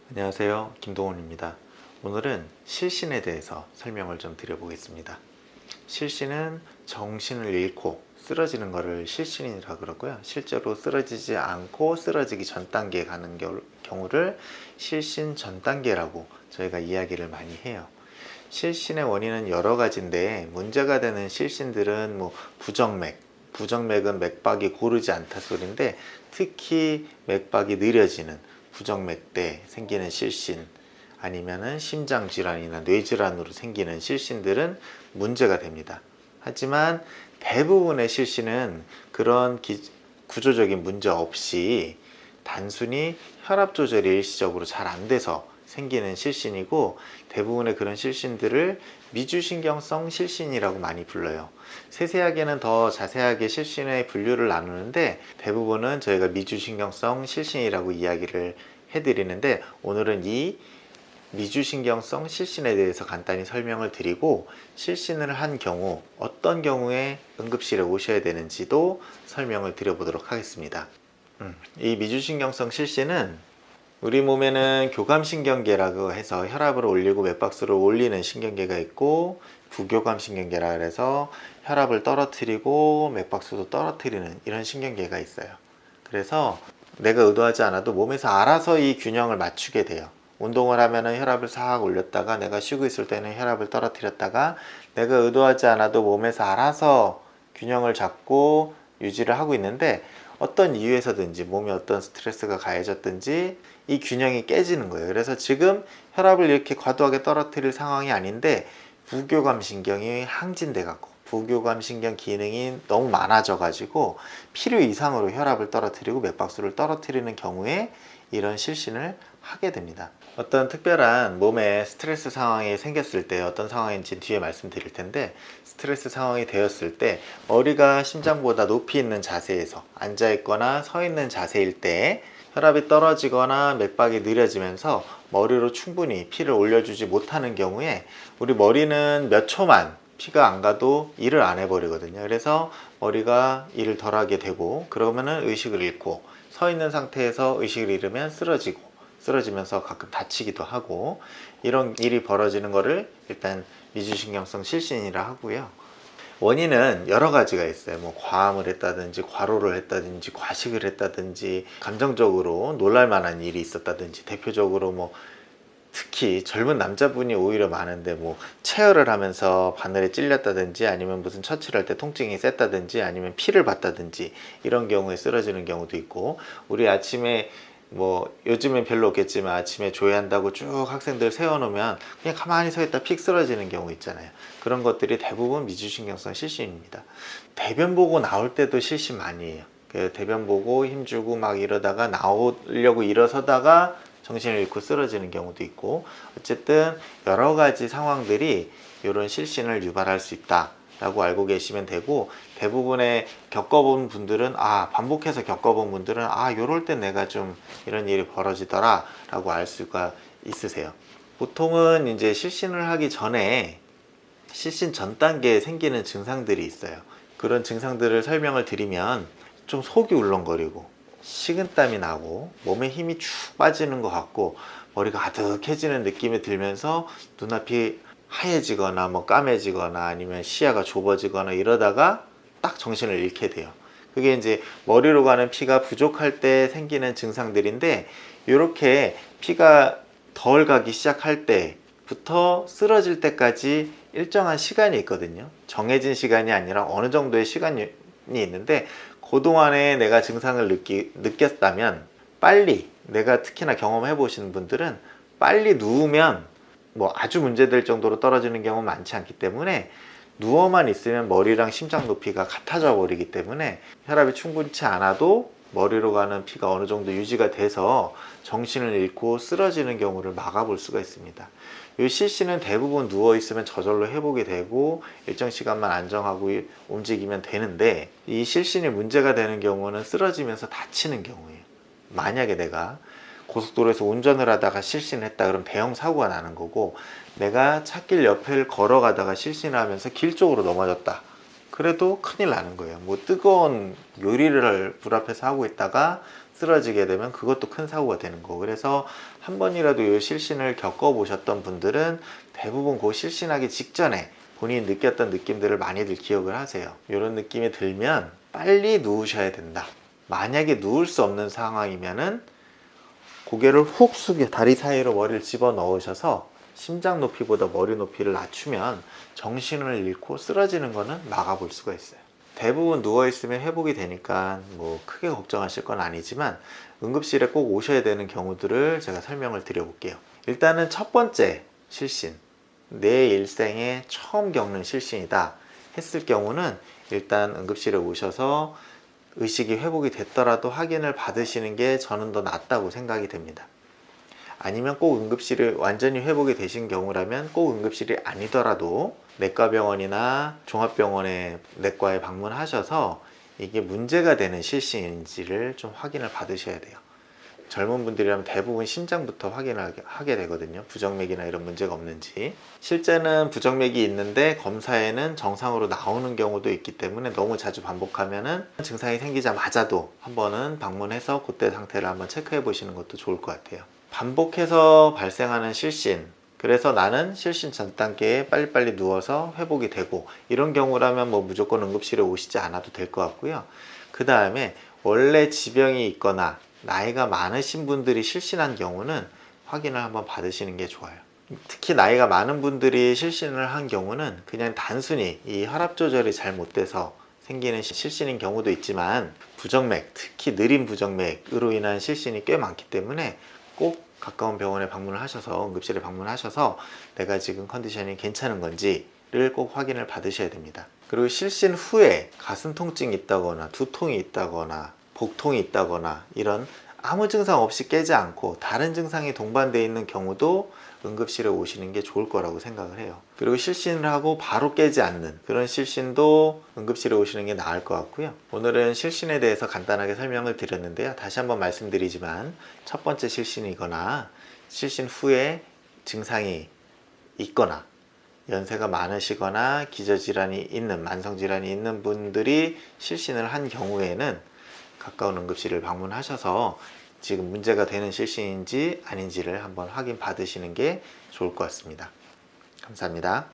안녕하세요, 김동훈입니다. 오늘은 실신에 대해서 설명을 좀 드려보겠습니다. 실신은 정신을 잃고 쓰러지는 것을 실신이라 그러고요. 실제로 쓰러지지 않고 쓰러지기 전 단계에 가는 경우를 실신 전 단계라고 저희가 이야기를 많이 해요. 실신의 원인은 여러 가지인데 문제가 되는 실신들은 부정맥은 맥박이 고르지 않다 소리인데, 특히 맥박이 느려지는 부정맥 때 생기는 실신, 아니면은 심장질환이나 뇌질환으로 생기는 실신들은 문제가 됩니다. 하지만 대부분의 실신은 그런 구조적인 문제 없이 단순히 혈압 조절이 일시적으로 잘 안 돼서 생기는 실신이고, 대부분의 그런 실신들을 미주신경성 실신이라고 많이 불러요. 세세하게는 더 자세하게 실신의 분류를 나누는데, 대부분은 저희가 미주신경성 실신이라고 이야기를 해드리는데, 오늘은 이 미주신경성 실신에 대해서 간단히 설명을 드리고, 실신을 한 경우 어떤 경우에 응급실에 오셔야 되는지도 설명을 드려보도록 하겠습니다. 이 미주신경성 실신은 우리 몸에는 교감신경계라고 해서 혈압을 올리고 맥박수를 올리는 신경계가 있고, 부교감신경계라 해서 혈압을 떨어뜨리고 맥박수도 떨어뜨리는 이런 신경계가 있어요. 그래서 내가 의도하지 않아도 몸에서 알아서 이 균형을 맞추게 돼요. 운동을 하면은 혈압을 싹 올렸다가, 내가 쉬고 있을 때는 혈압을 떨어뜨렸다가, 내가 의도하지 않아도 몸에서 알아서 균형을 잡고 유지를 하고 있는데, 어떤 이유에서든지 몸에 어떤 스트레스가 가해졌든지 이 균형이 깨지는 거예요. 그래서 지금 혈압을 이렇게 과도하게 떨어뜨릴 상황이 아닌데, 부교감신경이 항진돼 갖고 부교감신경 기능이 너무 많아져 가지고 필요 이상으로 혈압을 떨어뜨리고 맥박수를 떨어뜨리는 경우에 이런 실신을 하게 됩니다. 어떤 특별한 몸에 스트레스 상황이 생겼을 때, 어떤 상황인지 뒤에 말씀드릴 텐데, 스트레스 상황이 되었을 때 머리가 심장보다 높이 있는 자세에서 앉아 있거나 서 있는 자세일 때 혈압이 떨어지거나 맥박이 느려지면서 머리로 충분히 피를 올려주지 못하는 경우에, 우리 머리는 몇 초만 피가 안 가도 일을 안 해버리거든요. 그래서 머리가 일을 덜 하게 되고, 그러면은 의식을 잃고, 서 있는 상태에서 의식을 잃으면 쓰러지면서 가끔 다치기도 하고, 이런 일이 벌어지는 것을 일단 미주신경성 실신이라 하고요. 원인은 여러 가지가 있어요. 과음을 했다든지, 과로를 했다든지, 과식을 했다든지, 감정적으로 놀랄 만한 일이 있었다든지, 대표적으로 특히 젊은 남자분이 오히려 많은데, 체열을 하면서 바늘에 찔렸다든지, 아니면 무슨 처치를 할 때 통증이 셌다든지, 아니면 피를 봤다든지, 이런 경우에 쓰러지는 경우도 있고, 우리 아침에 요즘엔 별로 없겠지만 아침에 조회한다고 쭉 학생들 세워놓으면 그냥 가만히 서 있다 픽 쓰러지는 경우 있잖아요. 그런 것들이 대부분 미주신경성 실신입니다. 대변 보고 나올 때도 실신 많이 해요. 대변 보고 힘주고 막 이러다가 나오려고 일어서다가 정신을 잃고 쓰러지는 경우도 있고, 어쨌든 여러 가지 상황들이 이런 실신을 유발할 수 있다 라고 알고 계시면 되고, 대부분의 겪어본 분들은, 반복해서 겪어본 분들은 요럴 때 내가 좀 이런 일이 벌어지더라 라고 알 수가 있으세요. 보통은 이제 실신을 하기 전에 실신 전 단계에 생기는 증상들이 있어요. 그런 증상들을 설명을 드리면, 좀 속이 울렁거리고 식은땀이 나고 몸에 힘이 축 빠지는 것 같고 머리가 아득해지는 느낌이 들면서 눈앞이 하얘지거나 까매지거나 아니면 시야가 좁아지거나 이러다가 딱 정신을 잃게 돼요. 그게 이제 머리로 가는 피가 부족할 때 생기는 증상들인데, 이렇게 피가 덜 가기 시작할 때부터 쓰러질 때까지 일정한 시간이 있거든요. 정해진 시간이 아니라 어느 정도의 시간이 있는데, 그동안에 내가 증상을 느꼈다면 빨리, 내가 특히나 경험해 보시는 분들은 빨리 누우면 아주 문제될 정도로 떨어지는 경우는 많지 않기 때문에, 누워만 있으면 머리랑 심장 높이가 같아져 버리기 때문에 혈압이 충분치 않아도 머리로 가는 피가 어느 정도 유지가 돼서 정신을 잃고 쓰러지는 경우를 막아볼 수가 있습니다. 이 실신은 대부분 누워 있으면 저절로 회복이 되고 일정 시간만 안정하고 움직이면 되는데, 이 실신이 문제가 되는 경우는 쓰러지면서 다치는 경우예요. 만약에 내가 고속도로에서 운전을 하다가 실신했다 그러면 대형 사고가 나는 거고, 내가 찻길 옆을 걸어가다가 실신하면서 길 쪽으로 넘어졌다 그래도 큰일 나는 거예요. 뜨거운 요리를 불 앞에서 하고 있다가 쓰러지게 되면 그것도 큰 사고가 되는 거고, 그래서 한 번이라도 이 실신을 겪어보셨던 분들은 대부분 그 실신하기 직전에 본인이 느꼈던 느낌들을 많이들 기억을 하세요. 이런 느낌이 들면 빨리 누우셔야 된다. 만약에 누울 수 없는 상황이면은 고개를 훅 숙여 다리 사이로 머리를 집어 넣으셔서 심장 높이보다 머리 높이를 낮추면 정신을 잃고 쓰러지는 거는 막아볼 수가 있어요. 대부분 누워있으면 회복이 되니까 뭐 크게 걱정하실 건 아니지만 응급실에 꼭 오셔야 되는 경우들을 제가 설명을 드려볼게요. 일단은 첫 번째 실신, 내 일생에 처음 겪는 실신이다 했을 경우는 일단 응급실에 오셔서 의식이 회복이 됐더라도 확인을 받으시는 게 저는 더 낫다고 생각이 됩니다. 아니면 꼭 응급실이 완전히 회복이 되신 경우라면 꼭 응급실이 아니더라도 내과병원이나 종합병원의 내과에 방문하셔서 이게 문제가 되는 실신인지를 좀 확인을 받으셔야 돼요. 젊은 분들이라면 대부분 심장부터 확인을 하게 되거든요. 부정맥이나 이런 문제가 없는지. 실제는 부정맥이 있는데 검사에는 정상으로 나오는 경우도 있기 때문에 너무 자주 반복하면은 증상이 생기자마자도 한번은 방문해서 그때 상태를 한번 체크해 보시는 것도 좋을 것 같아요. 반복해서 발생하는 실신, 그래서 나는 실신 전 단계에 빨리빨리 누워서 회복이 되고, 이런 경우라면 뭐 무조건 응급실에 오시지 않아도 될 것 같고요. 그 다음에 원래 지병이 있거나 나이가 많으신 분들이 실신한 경우는 확인을 한번 받으시는 게 좋아요. 특히 나이가 많은 분들이 실신을 한 경우는 그냥 단순히 이 혈압 조절이 잘못돼서 생기는 실신인 경우도 있지만, 부정맥, 특히 느린 부정맥으로 인한 실신이 꽤 많기 때문에 꼭 가까운 병원에 방문을 하셔서, 응급실에 방문하셔서 내가 지금 컨디션이 괜찮은 건지를 꼭 확인을 받으셔야 됩니다. 그리고 실신 후에 가슴 통증이 있다거나 두통이 있다거나 복통이 있다거나 이런 아무 증상 없이 깨지 않고 다른 증상이 동반되어 있는 경우도 응급실에 오시는 게 좋을 거라고 생각을 해요. 그리고 실신을 하고 바로 깨지 않는 그런 실신도 응급실에 오시는 게 나을 것 같고요. 오늘은 실신에 대해서 간단하게 설명을 드렸는데요. 다시 한번 말씀드리지만, 첫 번째 실신이거나 실신 후에 증상이 있거나 연세가 많으시거나 기저질환이 있는, 만성질환이 있는 분들이 실신을 한 경우에는 가까운 응급실을 방문하셔서 지금 문제가 되는 실신인지 아닌지를 한번 확인 받으시는 게 좋을 것 같습니다. 감사합니다.